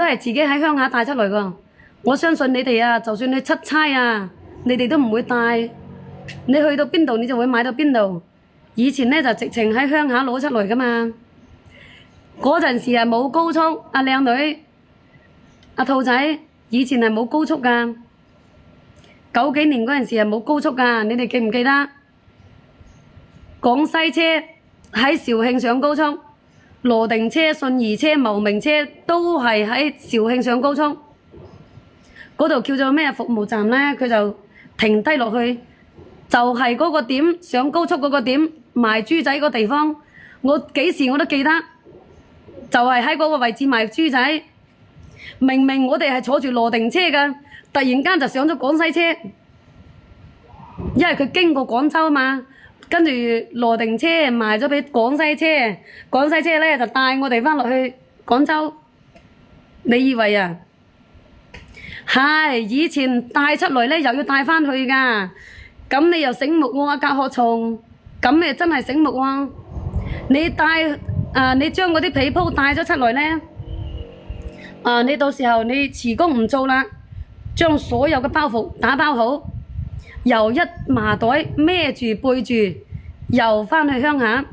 係自己喺鄉下帶出嚟㗎。我相信你哋啊，就算你出差啊，你哋都唔會帶。你去到邊度你就會買到邊度。以前呢就直情喺鄉下攞出嚟㗎嘛。嗰陣時係冇高速，阿靚女、阿兔仔，以前係冇高速㗎。90幾年嗰陣時係冇高速㗎，你哋記唔記得？廣西車喺肇慶上高速，羅定車、信義車、茂名車都係喺肇慶上高速。嗰度叫做咩服務站呢？佢就停低落去，就係嗰個點上高速嗰個點賣豬仔個地方。我幾時我都記得，就係喺嗰個位置賣豬仔。明明我哋係坐住羅定車㗎，突然間就上咗廣西車，因為佢經過廣州嘛。跟住羅定車賣咗俾廣西車，廣西車呢就帶我哋返落去廣州。你以為啊？係以前帶出嚟呢，又要帶返去㗎。咁你又醒目喎，甲殼蟲，咁你真係醒目喎。你將嗰啲被鋪帶咗出來呢，你到時候你辭工唔做啦，將所有嘅包袱打包好，由一麻袋孭住背住，又返去鄉下，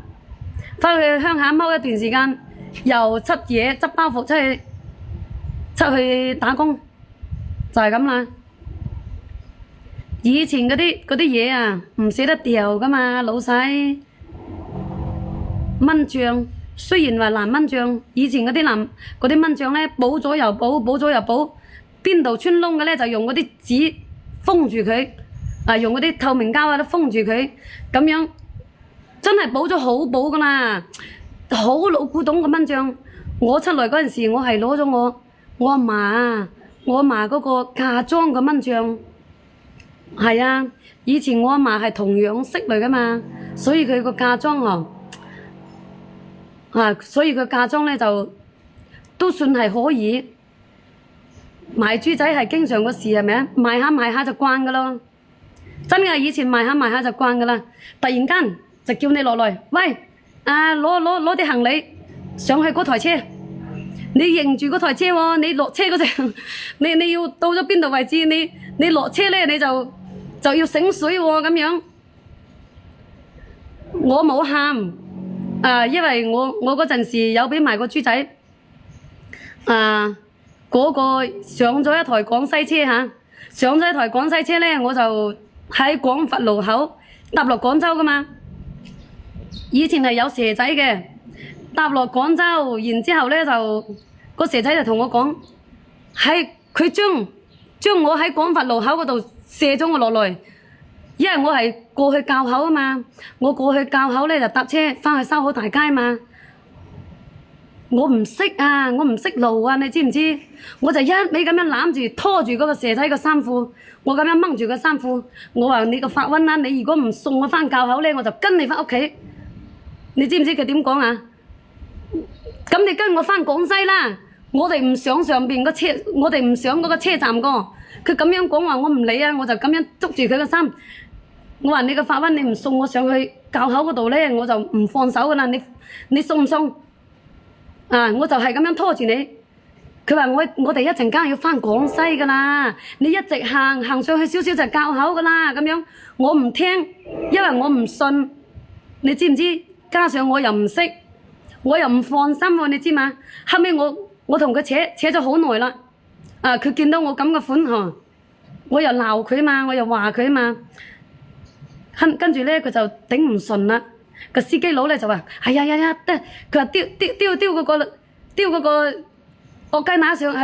返去鄉下踎一段時間，又執嘢執包袱出去打工，就係咁啦。以前嗰啲嘢啊，唔捨得掉㗎嘛，老細。蚊帳雖然話爛蚊帳，以前嗰啲蚊帳呢，補咗又補，補咗又補，邊度穿窿嘅呢，就用嗰啲紙封住佢，用嗰啲透明膠啊都封住佢，咁樣真係補咗好補㗎啦，好老古董嘅蚊帳。我出來嗰陣時，我係攞咗我阿嫲嗰個嫁妝嘅蚊帳。係啊，以前我阿嫲係童養媳嚟㗎嘛，所以佢個嫁妝所以佢嫁妝呢就都算係可以。賣豬仔係經常嘅事係咪啊？賣下賣下就慣㗎咯，真嘅。以前賣下賣下就慣㗎啦，突然間就叫你落來，喂，攞啲行李上去嗰台車，你認住嗰台車喎，你落車嗰陣，你要到咗邊度位置，你落車呢你就要醒水喎咁樣。我冇喊，因為我嗰陣時有俾埋個豬仔，嗰個上咗一台廣西車嚇，上咗一台廣西車呢，我就喺廣佛路口搭落廣州㗎嘛。以前係有蛇仔嘅，搭落廣州，然之後呢就個蛇仔就同我講，係佢將我喺廣佛路口嗰度卸咗我落來，因為我係過去滘口啊嘛，我過去滘口呢就搭車返去修好大街嘛。我唔識啊，我唔識路啊，你知唔知？我就一味咁樣攬住拖住嗰個蛇仔個衫褲，我咁樣掹住個衫褲，我話你個發瘟啦，你如果唔送我返滘口呢，我就跟你返屋企。你知唔知佢點講啊？咁你跟我返廣西啦，我哋唔上上邊個車，我哋唔上嗰個車站個。佢咁樣講話，我唔理啊，我就咁樣捉住佢個衫。我話你個發瘟，你唔送我上去滘口嗰度呢，我就唔放手噶啦。你送唔送？我就係咁樣拖住你。佢話我哋一陣間要返廣西噶啦，你一直行上去少少就滘口噶啦。咁樣我唔聽，因為我唔信。你知唔知？加上我又唔識，我又唔放心喎，你知嘛？後尾我同佢扯咗好耐啦。佢見到我咁嘅款我又鬧佢嘛，我又話佢嘛。跟住呢，佢就頂唔順啦。個司機佬呢就話：係呀，得。佢話丟嗰個惡雞乸上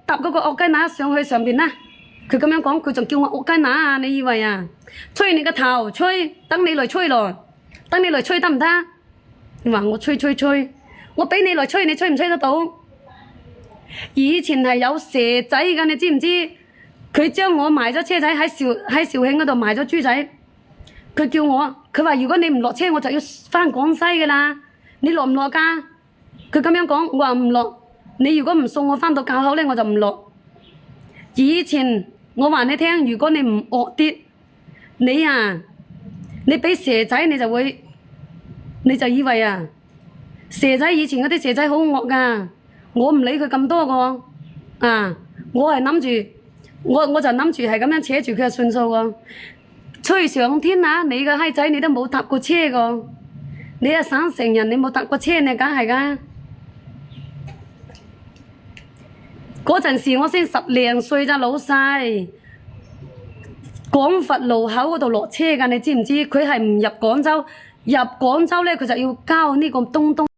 搭嗰個惡雞乸上去上邊啦。佢咁樣講，佢仲叫我惡雞乸啊！你以為啊？吹你個頭，吹！等你嚟吹咯，等你嚟吹得唔得？你話我吹，我俾你嚟吹，你吹唔吹得到？以前係有蛇仔㗎，你知唔知？佢將我賣咗車仔喺肇慶嗰度賣咗豬仔。佢叫我，佢話如果你唔落車，我就要返廣西㗎啦。你落唔落㗎？佢咁樣講，我話唔落。你如果唔送我返到滘口呢，我就唔落。以前我話你聽，如果你唔惡啲，你俾蛇仔你就以為蛇仔以前嗰啲蛇仔好惡㗎。我唔理佢咁多個，啊！我係諗住，我就諗住係咁樣扯住佢就算數喎。吹上天啊！你個閪仔你都冇搭過車個，你係省城人，你冇搭過車你梗係㗎。嗰陣時我先10零歲咋老細，廣佛路口嗰度落車㗎，你知唔知？佢係唔入廣州，入廣州咧佢就要交呢個東東。